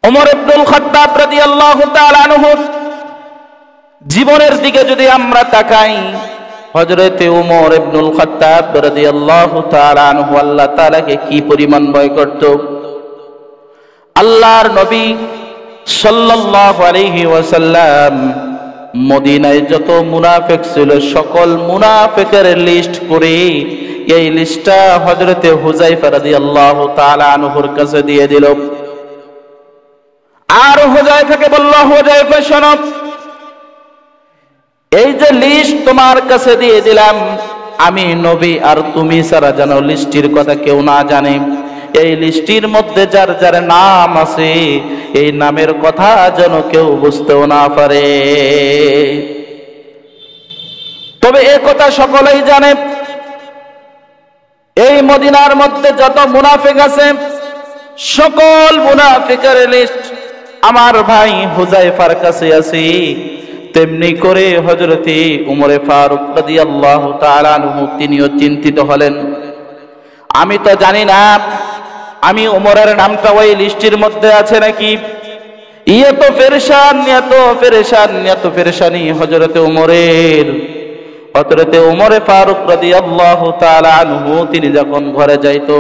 ওমর ইবনুল খাত্তাব রাদিয়াল্লাহু তাআলা আনহু জীবনের দিকে যদি আমরা তাকাই, হযরতে ওমর ইবনুল খাত্তাব রাদিয়াল্লাহু তাআলা আনহু আল্লাহ তাআলাকে কি পরিমাণ ভয় করত। আল্লাহর নবী সাল্লাল্লাহু আলাইহি ওয়াসাল্লাম মদিনায় যত মুনাফিক ছিল সকল মুনাফিকের লিস্ট করে এই লিস্টটা হযরতে হুযায়ফা রাদিয়াল্লাহু তাআলা আনহুর কাছে দিয়ে দিল। আর হুযায়ফাকে বলল, হুযায়ফা শোনো, এই যে লিস্ট তোমার কাছে দিয়ে দিলাম, আমি নবী আর তুমি ছাড়া যেন লিস্টির কথা কেউ না জানে। এই লিস্টির মধ্যে যার যার নাম আছে এই নামের কথা যেন কেউ বুঝতেও না পারে। তবে এই কথা সকলেই জানে, এই মদিনার মধ্যে যত মুনাফিক আছে সকল মুনাফিকের লিস্ট আমার ভাই হুযায়ফার কাছে আছে। তেমনি করে হযরতে উমর ফারুক রাদিয়াল্লাহু তাআলা আনহু তিনিও চিন্তিত হলেন, আমি তো জানি না আমি উমরের নামটা ওই লিস্টের মধ্যে আছে নাকি। এত পেরেশানি হযরতে উমরের। হযরতে উমর ফারুক রাদিয়াল্লাহু তাআলা আনহু তিনি যখন ঘরে যাইতো,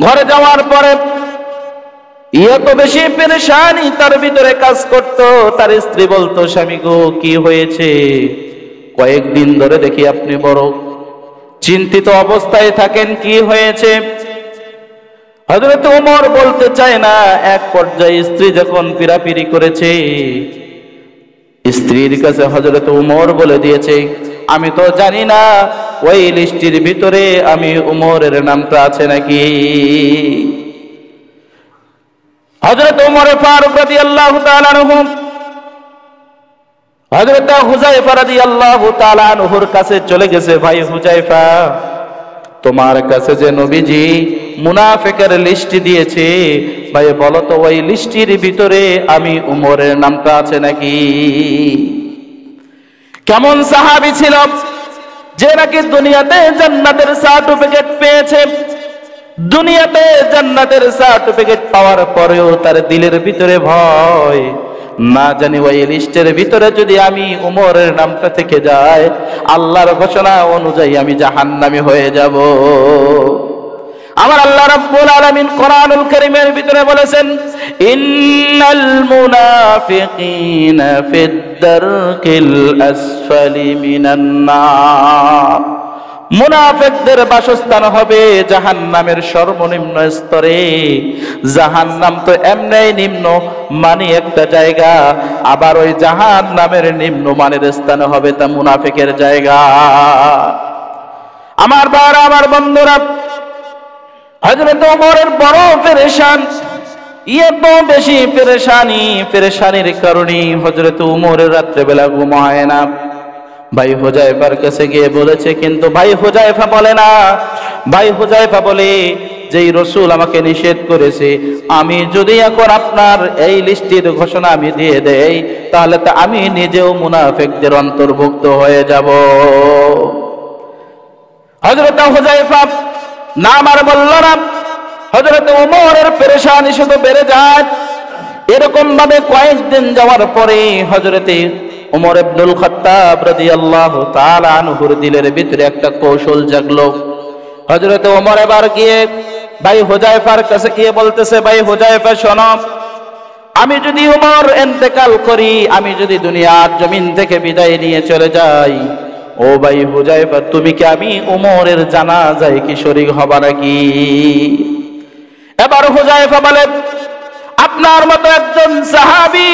ঘরে যাওয়ার পরে এত বেশি পেরেশানি তার ভিতরে কাজ করত। তার স্ত্রী বলতো, স্বামী গো কি হয়েছে? কয়েকদিন ধরে দেখি আপনি বড় চিন্তিত অবস্থায় থাকেন, কি হয়েছে? হযরত ওমর বলতে চায় না। এক পর্যায়ে স্ত্রী যখন পীড়াপিড়ি করেছে, স্ত্রীর কাছে হযরত ওমর বলে দিয়েছে, আমি তো জানি না ওই লিস্টের ভিতরে আমি ওমরের নামটা আছে নাকি। হযরত ওমর ফারুক রাদিয়াল্লাহু তাআলা আনহু হযরত হুযায়ফা রাদিয়াল্লাহু তাআলা আনহুর কাছে চলে গেছে, ভাই হুযায়ফা, তোমার কাছে যে নবীজি মুনাফিকের লিস্ট দিয়েছে, ভাই বলো তো ওই লিস্টের ভিতরে আমি উমরের নামটা আছে নাকি। কেমন সাহাবী ছিল যে নাকি দুনিয়াতে জান্নাতের সার্টিফিকেট পেয়েছে, দুনিয়াতে জান্নাতের সার্টিফিকেট পাওয়ার পরেও তার দিলের ভিতরে ভয়, না জানি ওই লিস্টের ভিতরে যদি আমি উমরের নামটা থেকে যায়, আল্লাহর ঘোষণা অনুযায়ী আমি জাহান্নামী হয়ে যাব। আমার আল্লাহ রাব্বুল আলামিন কোরআনুল কারীমের ভিতরে বলেছেন, ইন্নাল মুনাফিকিনা ফিদ দারকিল আসফালি মিনান নার, মুনাফিকদের বাসস্থান হবে জাহান্নামের সর্বনিম্ন স্তরে। জাহান্নাম তো এমনি নিম্ন মানে একটা জায়গা, আবার ওই জাহান্নামের নিম্ন মানের স্থান হবে তা মুনাফিকের জায়গা। আমার ভাইরা, আমার বন্ধুরা, হযরত ওমরের বড় পেরেশান, এত বেশি পেরেশানির কারণে হযরত ওমরের রাত্রেবেলা ঘুম হয় না। ভাই হুযায়ফার কাছে গিয়ে বলেছে, কিন্তু ভাই হুযায়ফা বলে না। ভাই হুযায়ফা বলে, যেই রাসূল আমাকে নিষেধ করেছে, আমি যদি এখন আপনার এই লিস্টের ঘোষণা আমি দিয়ে দেই, তাহলে তো আমি নিজেও মুনাফিকদের অন্তর্ভুক্ত হয়ে যাব। হযরত হুযায়ফা নাম আর বলল না। হযরত ওমরের পেরেশানি শুধু বেড়ে যায়। এরকম ভাবে কয়েকদিন যাওয়ার পরে হযরতে ওমর ইবনুল খাত্তাব রাদিয়াল্লাহু তাআলা আনহুর দিলের ভিতরে একটা কৌশল জাগলো। হযরত ওমর এবার গিয়ে ভাই হুযায়ফার কাছে গিয়ে বলতেছে, ভাই হুযায়ফা শোনো, আমি যদি ওমর ইন্তেকাল করি, আমি যদি দুনিয়ার জমিন থেকে বিদায় নিয়ে চলে যাই, ও ভাই হুযায়ফা, তুমি কি আমি ওমরের জানাজায় কি শরীক হবা নাকি? এবার হুযায়ফা বলে, আপনার মতো একজন সাহাবী,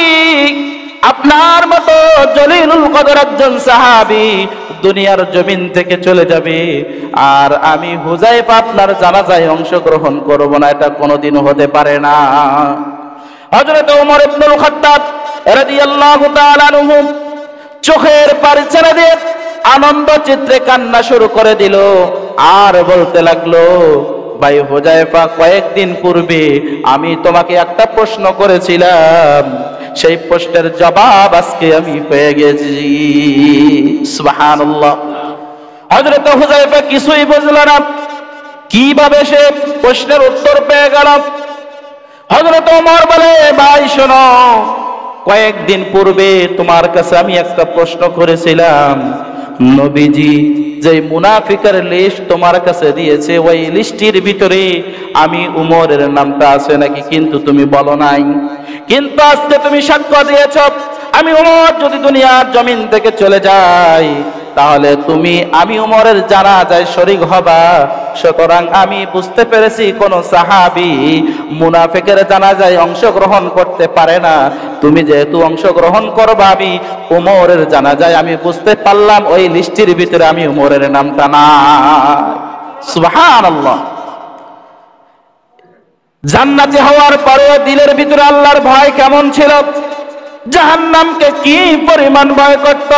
আপনার মতো জলিলুল কদর একজন সাহাবী দুনিয়ার জমিন থেকে চলে যাবে, আর আমি হুযায়ফা আপনার জানাজায় অংশগ্রহণ করব না, এটা কোনোদিন হতে পারে না। হযরত ওমর ইবনুল খাত্তাব রাদিয়াল্লাহু তাআলা আনহু চোখের পানি ছেড়ে দিয়ে আনন্দ চিত্রে কান্না শুরু করে দিল, আর বলতে লাগলো, ভাই হুযায়ফা, কয়েকদিন পূর্বে আমি তোমাকে একটা প্রশ্ন করেছিলাম, সেই প্রশ্নের জবাব আজকে আমি পেয়ে গেছি। সুবহানাল্লাহ। হযরত হুযায়ফা কিছুই বুঝল না, কিভাবে সে প্রশ্নের উত্তর পেয়ে গেল। হযরত ওমর বলে, ভাই শোনো, কয়েকদিন পূর্বে তোমার কাছে আমি একটা প্রশ্ন করেছিলাম, নবীজি যে মুনাফিকের লিস্ট তোমার কাছে দিয়েছে ওই লিস্টের ভিতরে আমি উমরের নামটা আছে নাকি, কিন্তু তুমি বলো নাই। কিন্তু আজকে তুমি সাক্ষ্য দিয়েছ আমি উমর যদি দুনিয়ার জমিন থেকে চলে যাই তাহলে তুমি আমি উমরের জানাজায় শরীক হবা। সুতরাং আমি বুঝতে পেরেছি কোন সাহাবী মুনাফিকের জানাজায় অংশগ্রহণ করতে পারে না। তুমি যেহেতু অংশগ্রহণ করবা আমি উমরের জানাজায়, আমি বুঝতে পারলাম ওই লিস্টের ভিতরে আমি উমরের নামটা নাই। সুবহানাল্লাহ। জান্নাতি হওয়ার পরেও দিলের ভিতরে আল্লাহর ভয় কেমন ছিল, জাহান্নামকে কি পরিমাণ ভয় করত।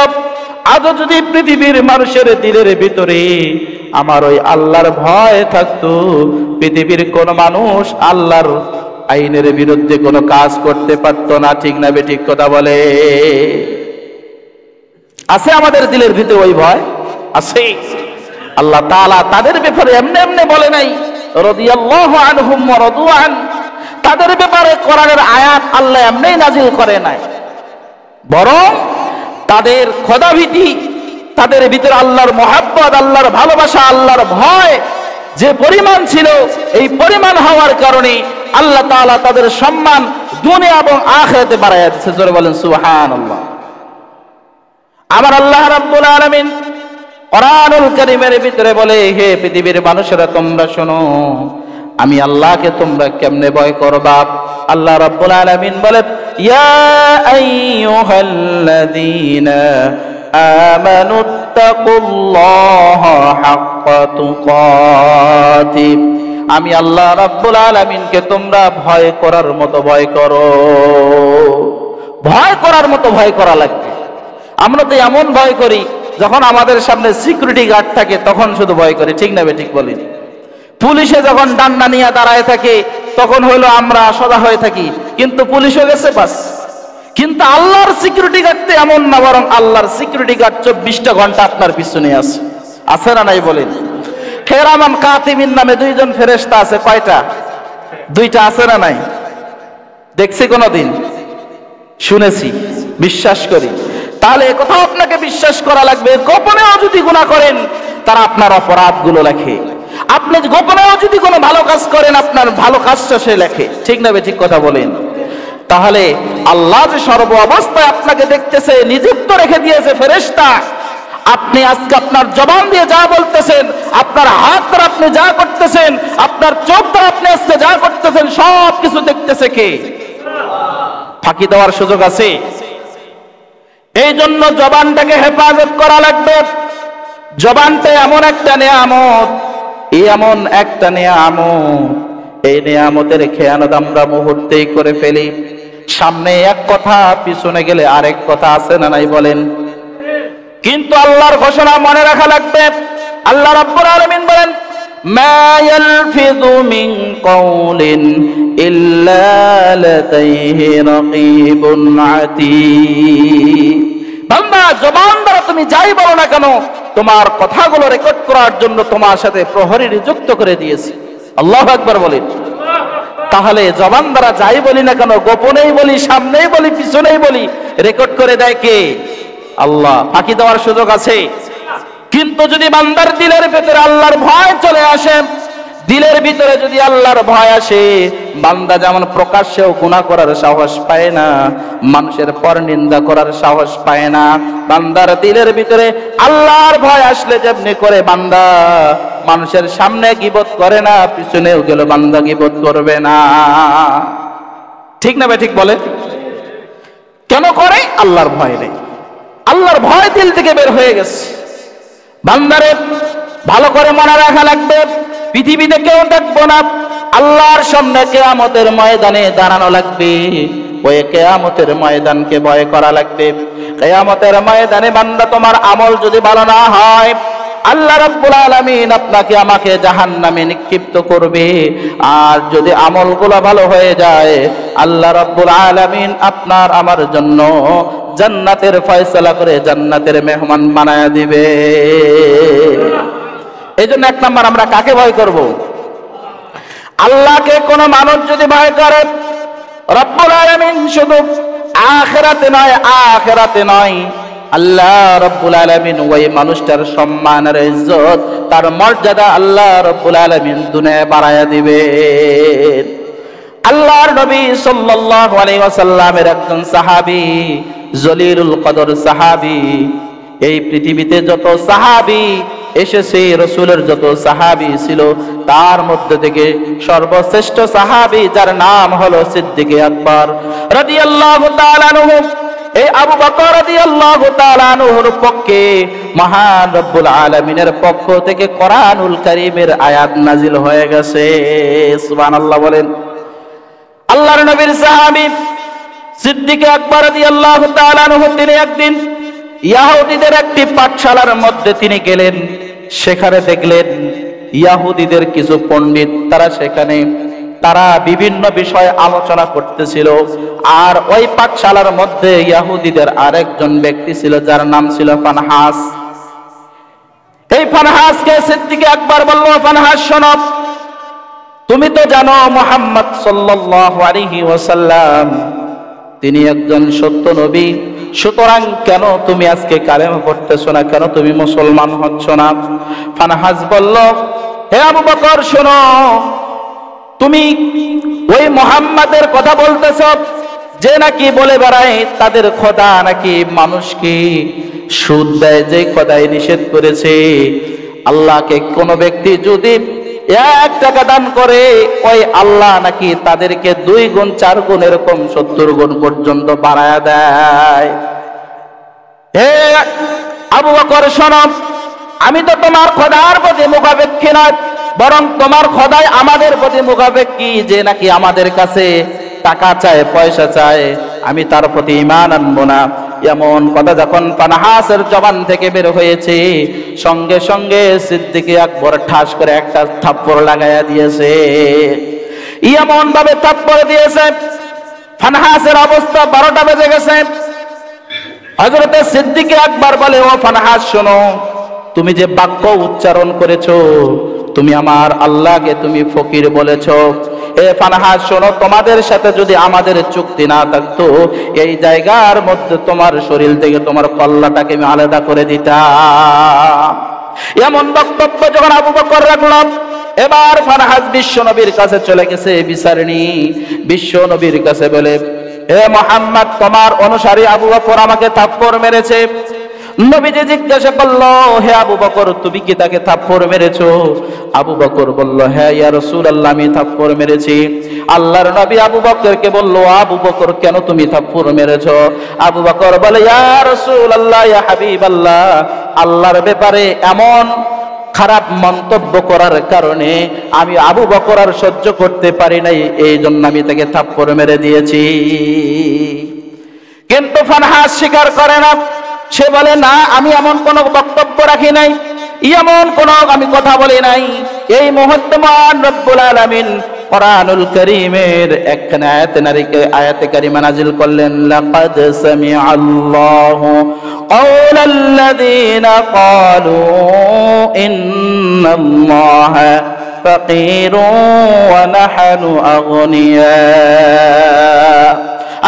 আজও যদি পৃথিবীর মানুষের দিলের ভিতরে আমার ওই আল্লাহর ভয় থাকতো, পৃথিবীর কোন মানুষ আল্লাহর আইনের বিরুদ্ধে কোনো কাজ করতে পারতো না। ঠিক না বেঠিক কথা বলে? আছে আমাদের দিলের ভিতরে ওই ভয় আছে। আল্লাহ তাআলা তাদের ব্যাপারে এমনি এমনি বলে নাই, রাদিয়াল্লাহু আনহুম ওয়া রাদু আন। তাদের ব্যাপারে কোরআনের আয়াত আল্লাহ এমনি নাজিল করে নাই, বরং তাদের খোদাভীতি, তাদের ভিতরে আল্লাহর মহাব্বত, আল্লাহর ভালোবাসা, আল্লাহর ভয় যে পরিমাণ ছিল, এই পরিমাণ হওয়ার কারণে আল্লাহ তাআলা তাদের সম্মান দুনিয়া এবং আখিরাতে বাড়াইয়া দিয়েছে। জোরে বলেন সুবহানাল্লাহ। আমার আল্লাহ রাব্বুল আলামিন কোরআনুল কারীমের ভিতরে বলে, হে পৃথিবীর মানুষেরা তোমরা শোনো, আমি আল্লাহকে তোমরা কেমনে ভয় করবা। আল্লাহ রাব্বুল আলামিন বলে, ইয়া আইয়ুহাল্লাযীনা আমানুত্তাকুল্লাহা হাক্কা তুকাতিহ। আমি আল্লাহ রাব্বুল আলামিনকে তোমরা ভয় করার মতো ভয় করো। ভয় করার মতো ভয় করা লাগবে। আমরা তো এমন ভয় করি, যখন আমাদের সামনে সিকিউরিটি গার্ড থাকে তখন শুধু ভয় করি। ঠিক না ঠিক বলিনি? পুলিশে যখন ডান্ডা নিয়ে দাঁড়ায় থাকে তখন হইলো আমরা সদা হয়ে থাকি, কিন্তু পুলিশও গেছে বাস। কিন্তু আল্লাহর সিকিউরিটি গার্ড তো এমন না, বরং আল্লাহর সিকিউরিটি গার্ড 24টা ঘন্টা আপনার পিছনে আছে। আছে না নাই বলেন? কিরামান কাতিবিন নামে দুইজন ফেরেশতা আছে। কয়টা? দুইটা। আছে না নাই? দেখছি কোনদিন? শুনেছি, বিশ্বাস করি। তাহলে একথা আপনাকে বিশ্বাস করা লাগবে, গোপনেও যদি গুনাহ করেন তারা আপনার অপরাধগুলো লেখে। আপনি গোপনেও যদি কোনো ভালো কাজ করেন আপনার ভালো কাজটা সে লেখে। ঠিক না ঠিক কথা বলেন? তাহলে আল্লাহ যে সর্ব অবস্থায় আপনাকে দেখতেছে, নিযুক্ত রেখে দিয়েছে ফেরেশতা। আপনি আজকে আপনার জবান দিয়ে যা বলতেছেন, আপনার হাত দ্বারা আপনি যা করতেছেন, আপনার চোখ দ্বারা আপনি আজকে যা করতেছেন, সব কিছু দেখতেছে কে? ফাঁকি দেওয়ার সুযোগ আছে? এই জন্য জবানটাকে হেফাজত করা লাগবে। জবানটা এমন একটা নেয়ামত, এমন একটা নেয়ামত, এই নেয়ামতের খেয়ানত আমরা মুহূর্তেই করে ফেলি। সামনে এক কথা, পিছনে গেলে আরেক কথা। আছে না নাই বলেন? কিন্তু আল্লাহর ঘোষণা মনে রাখা লাগবে। আল্লাহ রাব্বুল আলামিন বলেন, মা ইয়ালফিযু মিন কাওলিন ইল্লা লাদাইহি রাকীবুন আতীদ। বান্দা, জবান দ্বারা তুমি যাই বলো না কেন, তোমার কথাগুলো রেকর্ড করার জন্য তোমার সাথে প্রহরী নিযুক্ত করে দিয়েছে। আল্লাহু আকবার বলেন। তাহলে জবান দ্বারা যাই বলি না কেন, গোপনেই বলি, সামনেই বলি, পিছনেই বলি, রেকর্ড করে দেয় কে? আল্লাহ। ফাঁকি দেওয়ার সুযোগ আছে? কিন্তু যদি বান্দার দিলের ভিতরে আল্লাহর ভয় চলে আসে, দিলের ভিতরে যদি আল্লাহর ভয় আসে, বান্দা যেমন প্রকাশ্যেও গুনাহ করার সাহস পায় না, মানুষের পরনিন্দা করার সাহস পায় না, বান্দার দিলের ভিতরে আল্লাহর ভয় আসলে যেমনি করে বান্দা মানুষের সামনে গীবত করে না, পিছনেও গেলে বান্দা গীবত করবে না। ঠিক না ভাই? ঠিক বলে? কেন করে? আল্লাহর ভয় নেই। আল্লাহর ভয় দিল থেকে বের হয়ে গেছে। বান্দারে ভালো করে মনে রাখা লাগবে, পৃথিবীতে কেউ দেখবো না, আল্লাহর সামনে কিয়ামতের ময়দানে দাঁড়ানো লাগবে। ওই কিয়ামতের ময়দানকে ভয় করা লাগবে। কিয়ামতের ময়দানে বান্দা তোমার আমল যদি ভালো না হয়, আল্লাহ রাব্বুল আলামিন আপনাকে আমাকে জাহান্নামে নিক্ষিপ্ত করবে। আর যদি আমলগুলো ভালো হয়ে যায়, আল্লাহ রাব্বুল আলামিন আপনার আমার জন্য জান্নাতের ফয়সালা করে জান্নাতের মেহমান বানায়া দিবে। এই জন্য এক নাম্বার আমরা কাকে ভয় করব? আল্লাহকে কোন মানুষ যদি ভয় করে, রব্বুল আলামিন শুধু আখিরাতে নয় আল্লাহ রব্বুল আলামিন ওই মানুষটার সম্মান আর ইজ্জত, তার মর্যাদা আল্লাহ রব্বুল আলামিন দুনিয়ায় বাড়ায়া দিবেন। আল্লাহর নবী সাল্লাল্লাহু আলাইহি ওয়াসাল্লামের একজন সাহাবী, জলিলুল কদর সাহাবী, এই পৃথিবীতে যত সাহাবী এসেছে, রাসূলের যত সাহাবী ছিল, তার মধ্যে থেকে সর্বশ্রেষ্ঠ সাহাবী যার নাম হলো সিদ্দিক আকবর রাদিয়াল্লাহু তাআলা আনহু। এই আবু বকর রাদিয়াল্লাহু তাআলা আনহুর পক্ষে মহান রব্বুল আলামিনের পক্ষ থেকে কোরআনুল কারীমের আয়াত নাজিল হয়ে গেছে। সুবহানাল্লাহ বলেন। আল্লাহর নবীর সাহাবী সিদ্দিক আকবর রাদিয়াল্লাহু তাআলা আনহু তিনি একদিন ইহুদিদের একটি পাঠশালার মধ্যে তিনি গেলেন। সেখানে দেখলেন ইহুদিদের কিছু পণ্ডিত তারা বিভিন্ন বিষয়ে আলোচনা করতেছিল। আর ওই পাঠশালার মধ্যে ইহুদিদের আরেকজন ব্যক্তি ছিল যার নাম ছিল ফানহাস। এই ফানহাসকে সিদ্দিক আকবর বলল, ফানহাস শোনো, তুমি তো জানো মুহাম্মদ সাল্লাল্লাহু আলাইহি ওয়াসাল্লাম তিনি একজন সত্য নবী, সুতরাং কেন তুমি আজকে কালেমা পড়তেছো না, কেন তুমি মুসলমান হচ্ছ না? ফানহাস বলল, হে আবু বকর শোনো, তুমি ওই মুহাম্মাদের কথা বলতেছ যে নাকি বলে বেড়ায় তাদের খোদা নাকি মানুষকে সুদ দেয়, যে খোদাই নিষেধ করেছে আল্লাহকে কোন ব্যক্তি যদি 1 টাকা দান করে ওই আল্লাহ নাকি তাদেরকে 2 গুণ 4 গুণ এরকম 70 গুণ পর্যন্ত বাড়ায়া দেয়। হে আবু বকর শোনো, আমি তো তোমার খোদার প্রতি মুখাপেক্ষী নয়, বরং তোমার খোদাই আমাদের প্রতি মুখাপেক্ষী, যে নাকি আমাদের কাছে টাকা চায়, পয়সা চায়, আমি তার প্রতি ঈমান আনবো না। এমন কথা যখন ফানহাসের জবান থেকে বের হয়েছে, সঙ্গে সঙ্গে সিদ্দিক আকবর ঠাস করে একটা থাপ্পড় লাগাইয়া দিয়েছে। এমন ভাবে থাপ্পড় দিয়েছে ফানহাসের অবস্থা 12টা বেজে গেছে। হযরত সিদ্দিক আকবর বলে, ও ফানহাস শোনো, তুমি যে বাক্য উচ্চারণ করেছো, তুমি আমার আল্লাহকে তুমি ফকির বলেছো। এ ফানহাস শোনো, তোমাদের সাথে যদি আমাদের চুক্তি না থাকতো, এই জায়গার মধ্যে তোমার শরীর থেকে তোমার কল্লাটাকে আমি আলাদা করে দিতাম। এমন বক্তব্য যখন আবু বকর রাখলাম, এবার ফানহাস বিশ্ব নবীর কাছে চলে গেছে বিচারণী। বিশ্ব নবীর কাছে বলে, হে মুহাম্মদ, তোমার অনুসারী আবু বকর আমাকে থাপ্পড় মেরেছে। নবীজি জিজ্ঞাসা করলো, হে আবু বকর, তুমি কি তাকে থাপ্পড় মেরেছো? আবু বকর বলল, হ্যাঁ ইয়া রাসূলুল্লাহ, আমি থাপ্পড় মেরেছি। আল্লাহর নবী আবু বকরকে বলল, আবু বকর, কেন তুমি থাপ্পড় মেরেছো? আবু বকর বলে, ইয়া রাসূলুল্লাহ, ইয়া হাবিবাল্লাহ, আল্লাহর ব্যাপারে এমন খারাপ মন্তব্য করার কারণে আমি আবু বকর আর সহ্য করতে পারি নাই, এই জন্য আমি তাকে থাপ্পড় মেরে দিয়েছি। কিন্তু ফানহাস স্বীকার করে না। সে বলে, না, আমি এমন কোন বক্তব্য রাখি নাই, এমন কোন আমি কথা বলি নাই। এই মুহূর্তে মহান রব্বুল আলামিন কোরআনুল কারীমের একখানে আয়াতে কারিমা নাযিল করলেন, লাকাদ সামিআল্লাহু কাওলাল্লাযীনা ক্বালু ইন্নাল্লাহা ফাকীরুন ওয়া নাহনু আগনিয়া।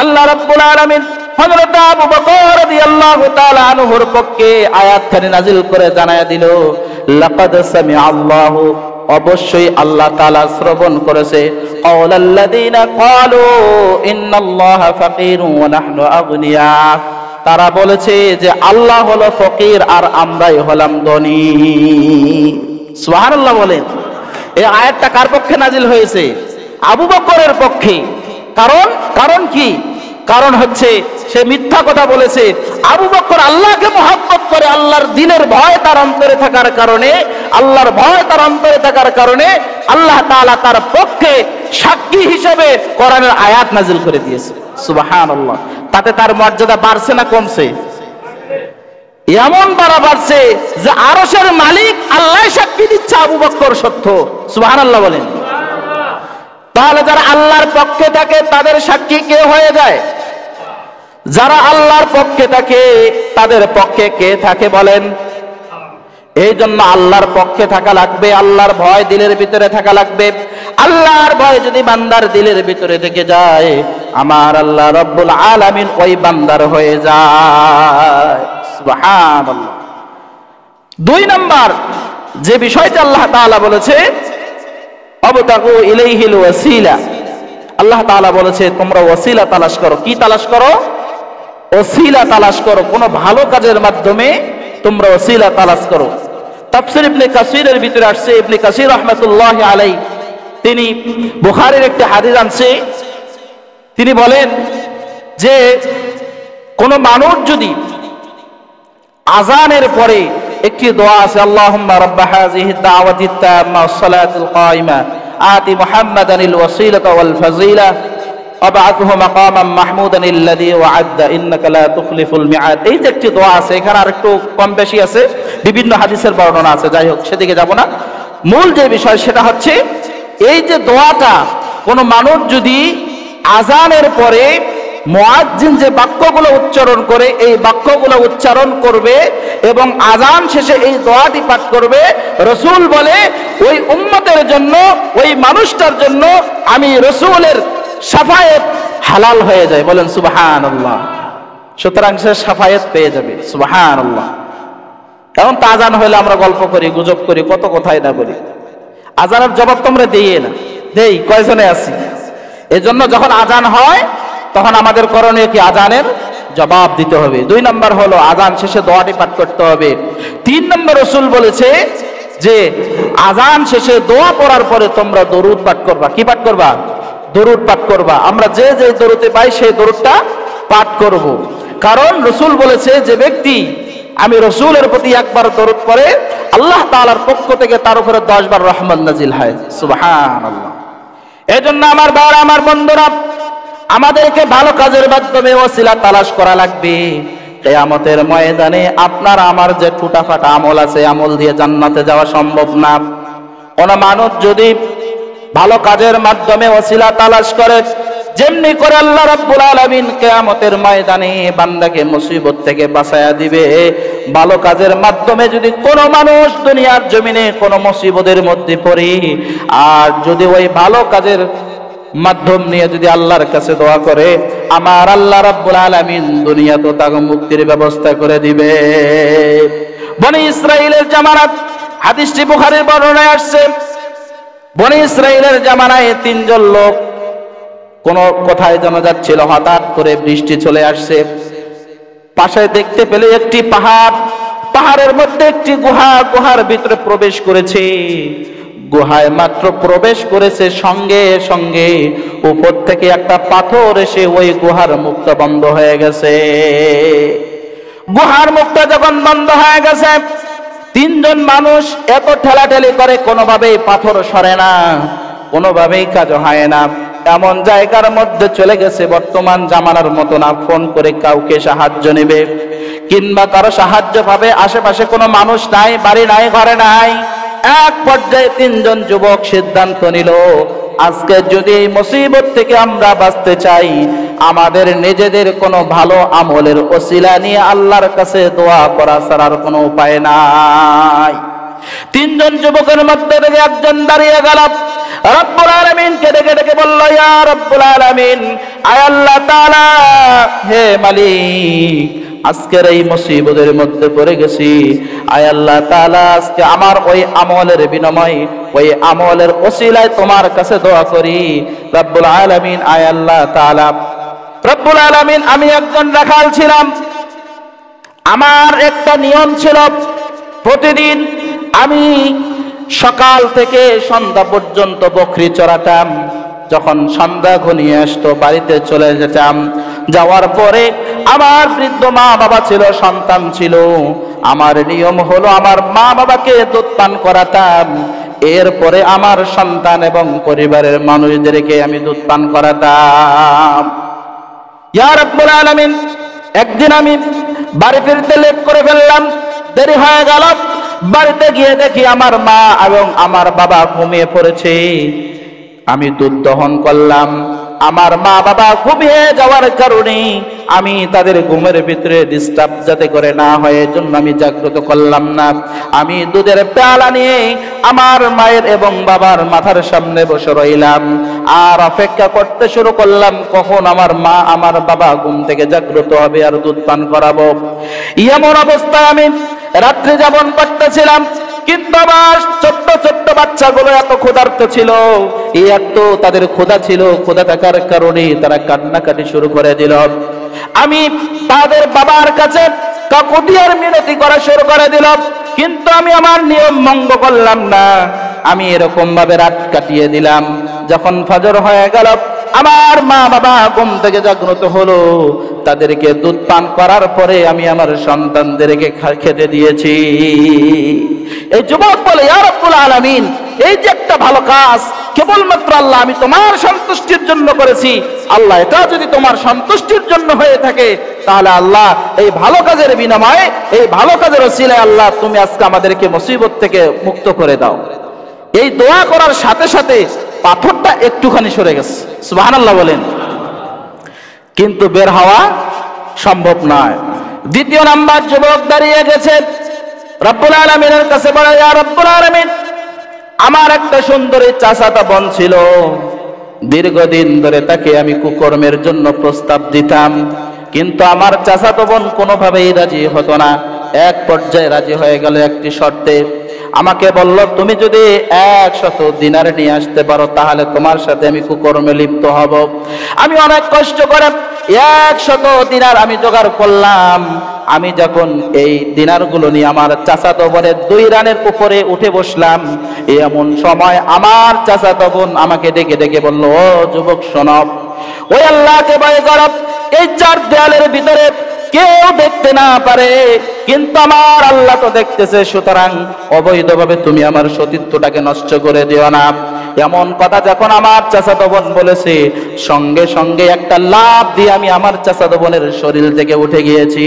আল্লাহ রাব্বুল আলামিন হযরত আবু বকর রাদিয়াল্লাহু তাআলা আনহুর পক্ষে আয়াতখানি নাযিল করে জানায়া দিল, লাকাদ সামিআল্লাহু, অবশ্যই আল্লাহ তাআলা শ্রবণ করেছে, কাওলাল্লাযীনা ক্বালু ইন্নাল্লাহা ফাকীরুন ওয়া নাহনু আগনিয়া, তারা বলেছে যে আল্লাহ হলো ফকির আর আমরাই হলাম ধনী। সুবহানাল্লাহ বলেন। এই আয়াতটা কার পক্ষে নাযিল হয়েছে? আবু বকরের পক্ষে। কারণ কি? কারণ হচ্ছে সে মিথ্যা কথা বলেছে। আবু বকর আল্লাহকে মহব্বত করে, আল্লাহর দ্বীনের ভয় তার অন্তরে থাকার কারণে, আল্লাহর ভয় তার অন্তরে থাকার কারণে আল্লাহ তাআলা তার পক্ষে সাক্ষী হিসেবে কোরআনের আয়াত নাযিল করে দিয়েছে। সুবহানাল্লাহ। তাতে তার মর্যাদা বাড়ছে না কমছে? এমন বাড়ছে যে আরশের মালিক আল্লাহ সাক্ষী দিচ্ছে আবু বকর সত্য। সুবহানাল্লাহ বলেন। তাহলে যারা আল্লাহর পক্ষে থাকে তাদের সাক্ষী কে হয়ে যায়? যারা আল্লাহর পক্ষে থাকে তাদের পক্ষে কে থাকে বলেন? এই জন্য আল্লাহর পক্ষে থাকা লাগবে, আল্লাহর ভয় দিলের ভিতরে থাকা লাগবে। আল্লাহর ভয় যদি বান্দার দিলের ভিতরে থেকে যায়, আমার আল্লাহ রব্বুল আলামিন ওই বান্দার হয়ে যায়। সুবহানাল্লাহ। 2 নাম্বার যে বিষয়টা আল্লাহ তাআলা বলেছে, আবতাগু ইলাইহিল ওয়াসিলা, আল্লাহ তাআলা বলেছে তোমরা ওয়াসিলা তালাশ করো। কি তালাশ করো? ওসিলা তালাশ করো। কোন ভালো কাজের মাধ্যমে তোমরা ওসিলা তালাশ করো। তাফসীর ইবনে কাসিরের ভিতরে আসছে, ইবনে কাসির রাহমাতুল্লাহি আলাইহি তিনি বুখারীর একটি হাদিস আনছে, তিনি বলেন যে কোন মানুষ যদি আযানের পরে একটি দোয়া আছে, আল্লাহুম্মা রাব্বা হাযিহি দাওয়াতিত তাম্মা ওয়াস সালাতিল কায়িমা আতি মুহাম্মাদানিল ওয়াসিলাতা ওয়াল ফাযিলা আবআথহু মাকামান মাহমুদান আল্লাযী ওয়া'আদা ইন্নাকা লা তুখলিফুল মিআদ। এই যে একটি দোয়া আছে, এখানে আরেকটু কম বেশি আছে, বিভিন্ন হাদিসের বর্ণনা আছে, যাই হোক সেদিকে যাব না। মূল যে বিষয় সেটা হচ্ছে এই যে দোয়াটা কোন মানুষ যদি আযানের পরে মুয়াজ্জিন যে বাক্যগুলো উচ্চারণ করে এই বাক্যগুলো উচ্চারণ করবে এবং আযান শেষে এই দোয়াটি পাঠ করবে, রাসূল বলে ওই উম্মতের জন্য, ওই মানুষটার জন্য আমি রাসূলের শাফায়াত হালাল হয়ে যায়। বলেন সুবহানাল্লাহ। সুতরাং সে শাফায়াত পেয়ে যাবে। সুবহানাল্লাহ। এখন তো আযান হইলে আমরা গল্প করি, গুজব করি, কত কথাই না বলি। আযানের জবাব তোমরা দিই না, দেই কয়জনে আছি। এজন্য যখন আযান হয় তখন আমাদের করণীয় কি? আযানের জবাব দিতে হবে। 2 নম্বর হলো আযান শেষে দোয়াটি পাঠ করতে হবে। 3 নম্বর রাসূল বলেছে যে আযান শেষে দোয়া পড়ার পরে তোমরা দরুদ পাঠ করবা। কি পাঠ করবা? দরুদ পাঠ করবা। আমরা যে যে দরুদে পাই সেই দরুদটা পাঠ করব। কারণ রাসূল বলেছে যে ব্যক্তি আমি রাসূলের প্রতি একবার দরুদ পড়ে আল্লাহ তাআলার পক্ষ থেকে তার উপরে 10 বার রহমত নাজিল হয়। সুবহানাল্লাহ। এজন্য আমার ভাইরা, আমার বন্ধুরা, আমাদেরকে ভালো কাজের মাধ্যমে ওসিলা তালাশ করা লাগবে। কিয়ামতের ময়দানে আপনার আমার যে টুটাফাটা আমল আছে, আমল দিয়ে জান্নাতে যাওয়া সম্ভব না। কোন মানুষ যদি ভালো কাজের মাধ্যমে ওসিলা তালাশ করে, যেমনি করে আল্লাহ রাব্বুল আলামিন কিয়ামতের ময়দানে বান্দাকে মুসিবত থেকে বাঁচায়া দিবে, ভালো কাজের মাধ্যমে যদি কোন মানুষ দুনিয়ার জমিনে কোন মুসিবতের মধ্যে পড়ে আর যদি ওই ভালো কাজের মাধ্যম নিয়ে যদি আল্লাহর কাছে দোয়া করে, আমার আল্লাহ রাব্বুল আলামিন দুনিয়াতে তাকে মুক্তির ব্যবস্থা করে দিবে। বনি ইসরাইলের জামানাত, হাদিসটি বুখারীর বর্ণনায় আসছে, বনি ইসরাইলের জামানায় 3 জন লোক কোন কোথায় যেন যাচ্ছিল, হঠাৎ করে বৃষ্টি চলে আসছে। পাশে দেখতে পেলে একটি পাহাড়, পাহাড়ের মধ্যে একটি গুহা, গুহার ভিতরে প্রবেশ করেছে। গুহায় মাত্র প্রবেশ করেছে, সঙ্গে সঙ্গে উপর থেকে একটা পাথর এসে ওই গুহার মুখটা বন্ধ হয়ে গেছে। গুহার মুখটা যখন বন্ধ হয়ে গেছে, 3 জন মানুষ এত ঠেলাঠেলি করে, কোনোভাবেই পাথর সরে না, কোনোভাবেই কাজ হয় না। এমন জায়গার মধ্যে চলে গেছে, বর্তমান জামানার মতো না ফোন করে কাউকে সাহায্য নেবে কিংবা কারো সাহায্য পাবে, আশেপাশে কোনো মানুষ নাই, বাড়ি নাই, ঘরে নাই। এক পর্যায়ে 3 জন যুবক সিদ্ধান্ত নিল, আজকে যদি এই মুসিবত থেকে আমরা বাঁচতে চাই, আমাদের নিজেদের কোনো ভালো আমলের ওসিলা নিয়ে আল্লাহর কাছে দোয়া করা ছাড়ার কোনো উপায় নাই। 3 জন যুবকের মধ্যে থেকে একজন দাঁড়িয়ে গেল, রব্বুল আলামিনকে ডেকে ডেকে বলল, ইয়া রব্বুল আলামিন, আয় আল্লাহ তাআলা, হে মালিক, আজকের এই মুসিবতের মধ্যে পড়ে গেছি, আয় আল্লাহ তাআলা, আজকে আমার ওই আমলের বিনিময়ে, ওই আমলের ওসিলায় তোমার কাছে দোয়া করি। রব্বুল আলামিন, আয় আল্লাহ তাআলা, রব্বুল আলামিন, আমি একজন রাখাল ছিলাম, আমার একটা নিয়ম ছিল, প্রতিদিন আমি সকাল থেকে সন্ধ্যা পর্যন্ত বকরি চড়াতাম। যখন সন্ধ্যা ঘনিয়ে আসতো বাড়িতে চলে যেতাম। যাওয়ার পরে আমার বৃদ্ধ মা বাবা ছিল, সন্তান ছিল, আমার নিয়ম হলো আমার মা বাবাকে দুধ পান করাতাম, এরপরে আমার সন্তান এবং পরিবারের মানুষদেরকে আমি দুধ পান করাতাম। ইয়া রাব্বুল আলামিন, একদিন আমি বাড়ি ফিরতে লেট করে ফেললাম, দেরি হয়ে গেল। বাড়িতে গিয়ে দেখি আমার মা এবং আমার বাবা ঘুমিয়ে পড়েছে। আমি দুধ দহন করলাম, আমার মা বাবা ঘুমিয়ে যাওয়ার কারণে আমি তাদের ঘুমের ভিতরে ডিস্টার্ব যাতে করে না হয় এজন্য আমি জাগ্রত করলাম না। আমি দুধের পেয়ালা নিয়ে আমার মায়ের এবং বাবার মাথার সামনে বসে রইলাম আর অপেক্ষা করতে শুরু করলাম কখন আমার মা আমার বাবা ঘুম থেকে জাগ্রত হবে আর দুধ পান করাবো। এমন অবস্থায় আমি রাত্রি যাপন করতেছিলাম। কিন্তু আমার ছোট্ট ছোট্ট বাচ্চাগুলো এত ক্ষুধার্ত ছিল, এত তাদের ক্ষুধা ছিল, ক্ষুধা থাকার কারণে তারা কান্নাকাটি শুরু করে দিল। আমি তাদের বাবার কাছে কাকুতিয়ার মিনতি করা শুরু করে দিলাম, কিন্তু আমি আমার নিয়ম ভঙ্গ করলাম না। আমি এরকম ভাবে রাত কাটিয়ে দিলাম। যখন ফজর হয়ে গেল আমার মা বাবা ঘুম থেকে জাগ্রত হলো, তাদেরকে দুধ পান করার পরে আমি আমার সন্তানদেরকে খেতে দিয়েছি। এই যুবক বলে, ইয়া রাব্বুল আলামিন, এই যে একটা ভালো কাজ কেবলমাত্র আল্লাহ আমি তোমার সন্তুষ্টির জন্য করেছি, আল্লাহ এটা যদি তোমার সন্তুষ্টির জন্য হয়ে থাকে তাহলে আল্লাহ এই ভালো কাজের বিনিময়ে, এই ভালো কাজের ওসিলায় আল্লাহ তুমি আজকে আমাদেরকে মুসিবত থেকে মুক্ত করে দাও। এই দোয়া করার সাথে সাথে পাথরটা একটুখানি সরে গেছে, সুবহানাল্লাহ বলেন। কিন্তু বের হওয়া সম্ভব নয়। দ্বিতীয় নাম্বার, যুবক দাঁড়িয়ে গেছে রব্বুল আলামিনের কাছে বলে, ইয়া রব্বুল আলামিন, আমার একটা সুন্দরী চাচাতো বোন ছিল, দীর্ঘদিন ধরে তাকে আমি কুকর্মের জন্য প্রস্তাব দিতাম, কিন্তু আমার চাচাতো বোন কোনোভাবেই রাজি হতো না। এক পর্যায়ে রাজি হয়ে গেল একটি শর্তে। আমাকে বলল, তুমি যদি 100 দিনার নিয়ে আসতে পারো তাহলে তোমার সাথে আমি কুকর্মে লিপ্ত হব। আমি অনেক কষ্ট করে 100 দিনার আমি জোগাড় করলাম। আমি যখন এই দিনারগুলো নিয়ে আমার চাচাতো বোনের 2 রানের উপরে উঠে বসলাম, এমন সময় আমার চাচাতো বোন আমাকে ডেকে ডেকে বলল, ও যুবক শোনো, ওই আল্লাহকে ভয় করো, এই 4 দেয়ালের ভিতরে কেউ দেখতে না পারে কিন্তু আমার আল্লাহ তো দেখতেছে, সুতরাং অবৈধভাবে তুমি আমার সতীত্বটাকে নষ্ট করে দিও না। এমন কথা যখন আমার চাচাতো বোন বলেছে, সঙ্গে সঙ্গে একটা লাফ দিয়ে আমি আমার চাচাতো বোনের শরীর থেকে উঠে গিয়েছি।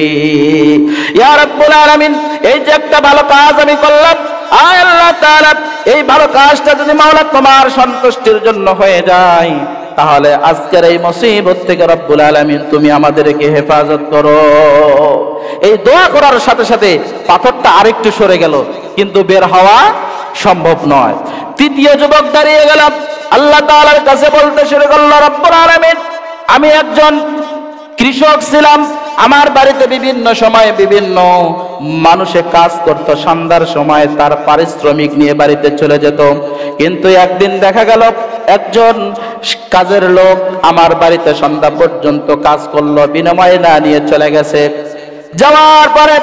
ইয়া রাব্বুল আলামিন, এই যে একটা ভালো কাজ আমি করলাম, আয় আল্লাহ তাআলা, এই ভালো কাজটা যদি মাওলা তোমার সন্তুষ্টির জন্য হয়ে যায় তাহলে আজকের এই মুসিবত থেকে রব্বুল আলামিন তুমি আমাদেরকে হেফাজত করো। এই দোয়া করার সাথে সাথে পাথরটা আরেকটু সরে গেল, কিন্তু বের হওয়া সম্ভব নয়। তৃতীয় যুবক দাঁড়িয়ে গেল, আল্লাহ তাআলার কাছে বলতে শুরু করলো, রব্বুল আলামিন, আমি একজন কৃষক ছিলাম, আমার বাড়িতে বিভিন্ন সময়ে বিভিন্ন মানুষে কাজ করত, সন্ধ্যার সময় তার পারিশ্রমিক নিয়ে বাড়িতে চলে যেত। কিন্তু একদিন দেখা গেল একজন কাজের লোক আমার বাড়িতে সন্ধ্যা পর্যন্ত কাজ করলো, বিনিময় না নিয়ে চলে গেছে। যাওয়ার পরে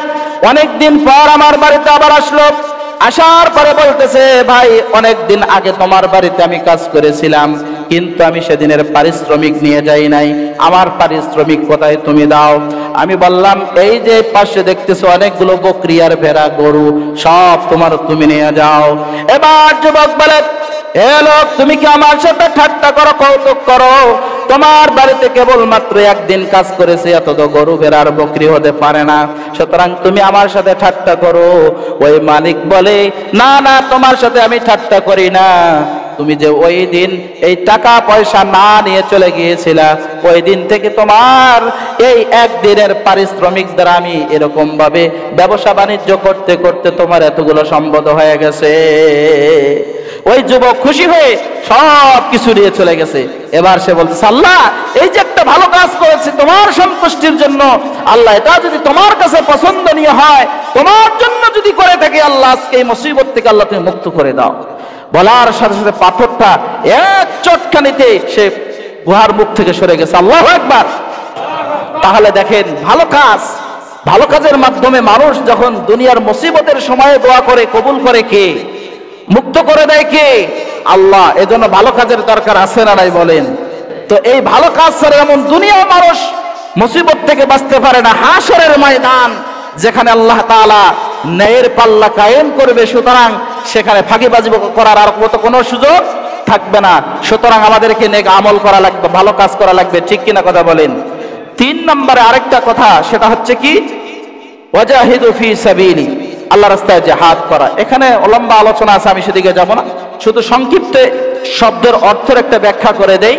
অনেকদিন পর আমার বাড়িতে আবার আসলো, আসার পরে বলতেছে, ভাই অনেকদিন আগে তোমার বাড়িতে আমি কাজ করেছিলাম, কিন্তু আমি সেদিনের পারিশ্রমিক নিয়ে যাই নাই, আমার পারিশ্রমিক কোথায় তুমি দাও? আমি বললাম, এই যে পাশে দেখতেছো অনেকগুলো বকরি আর ভেড়া গরু, সব তোমার, তুমি নিয়ে যাও। এবার যুবক বলে, এ লোক, তুমি কি আমার সাথে ঠাট্টা করো, কৌতুক করো? তোমার বাড়িতে কেবলমাত্র একদিন কাজ করেছে, এত তো গরু ভেড়ার বকরি হতে পারে না, সুতরাং তুমি আমার সাথে ঠাট্টা করো। ওই মালিক বলে, না না, তোমার সাথে আমি ঠাট্টা করি না, তুমি যে ওই দিন এই টাকা পয়সা না নিয়ে চলে গিয়েছিলা, ওই দিন থেকে তোমার এই একদিনের পারিশ্রমিক দ্বারা আমি এরকম ভাবে ব্যবসা বাণিজ্য করতে করতে তোমার এতগুলো সম্পদ হয়ে গেছে। ওই যুবক খুশি হয়ে সব কিছু নিয়ে চলে গেছে। এবার সে বলছে, আল্লাহ, এই যে একটা ভালো কাজ করেছি তোমার সন্তুষ্টির জন্য, আল্লাহ এটা যদি তোমার কাছে পছন্দনীয় হয়, তোমার জন্য যদি করে থাকি, আল্লাহ আজকে এই মুসিবত থেকে আল্লাহ তুমি মুক্ত করে দাও। বলার সাথে সাথে পাথরটা এক চটকানিতে সে গুহার মুখ থেকে সরে গেছে। আল্লাহু আকবার। তাহলে দেখেন, ভালো কাজ, ভালো কাজের মাধ্যমে মানুষ যখন দুনিয়ার মুসিবতের সময়ে দোয়া করে, কবুল করে কে? মুক্ত করে দেয় কে? আল্লাহ। এজন্য ভালো কাজের দরকার আছে না নাই বলেন? তো এই ভালো কাজ ছাড়া এমন দুনিয়ার মানুষ মুসিবত থেকে বাঁচতে পারে না। হাসরের ময়দান যেখানে আল্লাহ তাআলা ন্যায়ের পাল্লা কায়েম করবে, সুতরাং সেখানে ফাঁকিবাজি করার আর কোনো সুযোগ থাকবে না। সুতরাং আমাদেরকে নেক আমল করা লাগবে, ভালো কাজ করা লাগবে, ঠিক কিনা কথা বলেন? 3 নম্বরে আরেকটা কথা, সেটা হচ্ছে কি, ওয়াজাহিদু ফি সাবিলি, আল্লাহ রাস্তায় জিহাদ করা। এখানে লম্বা আলোচনা আছে, আমি সেদিকে যাব না, শুধু সংক্ষিপ্ত শব্দের অর্থের একটা ব্যাখ্যা করে দেই।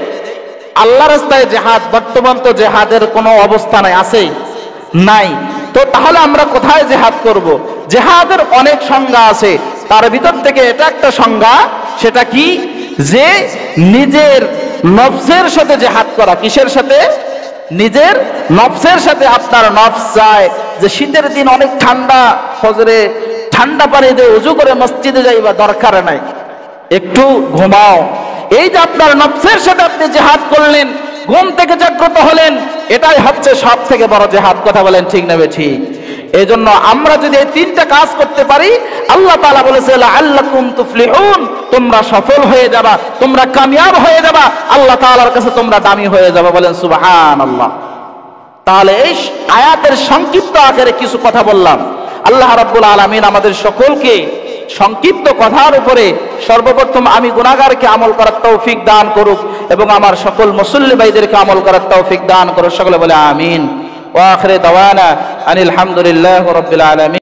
আল্লাহ রাস্তায় জিহাদ, বর্তমান তো জিহাদের কোনো অবস্থা নাই, আছে নাই, তো তাহলে আমরা কোথায় জিহাদ করব? জিহাদের অনেক সংজ্ঞা আছে, তার ভিতর থেকে এটা একটা সংজ্ঞা, সেটা কি? যে নিজের নফসের সাথে জিহাদ করা। কিসের সাথে? নিজের নফসের সাথে। আপনার নফস চায় যে শীতের দিন অনেক ঠান্ডা, ফজরে ঠান্ডা পানি দিয়ে ওযু করে মসজিদে যাইবা, দরকার নাই, একটু ঘুমাও। এই যে আপনার নফসের সাথে আপনি জিহাদ করলেন, ঘুম থেকে জাগ্রত হলেন, এটাই হচ্ছে সব থেকে বড় জিহাদ। কথা বলেন ঠিক না ঠিক? এই জন্য আমরা যদি এই তিনটা কাজ করতে পারি, আল্লাহ তাআলা বলেছে লাআল্লাকুম তুফলিহুন, তোমরা সফল হয়ে যাবা, তোমরা কামিয়াব হয়ে যাবা, আল্লাহ তাআলার কাছে তোমরা দামি হয়ে যাবে। বলেন সুবহানাল্লাহ। তাহলে এই আয়াতের সংক্ষিপ্ত আকারে কিছু কথা বললাম। আল্লাহ রাব্বুল আলামিন আমাদের সকলকে সংক্ষিপ্ত কথার উপরে সর্বপ্রথম আমি গুনাহগারকে আমল করার তৌফিক দান করুক, এবং আমার সকল মুসল্লি ভাইদেরকে আমল করার তৌফিক দান করুক। সকলে বলে আমিন। ওয়া আখিরু দাওয়ানা আনিল হামদুলিল্লাহি রাব্বিল আলামিন।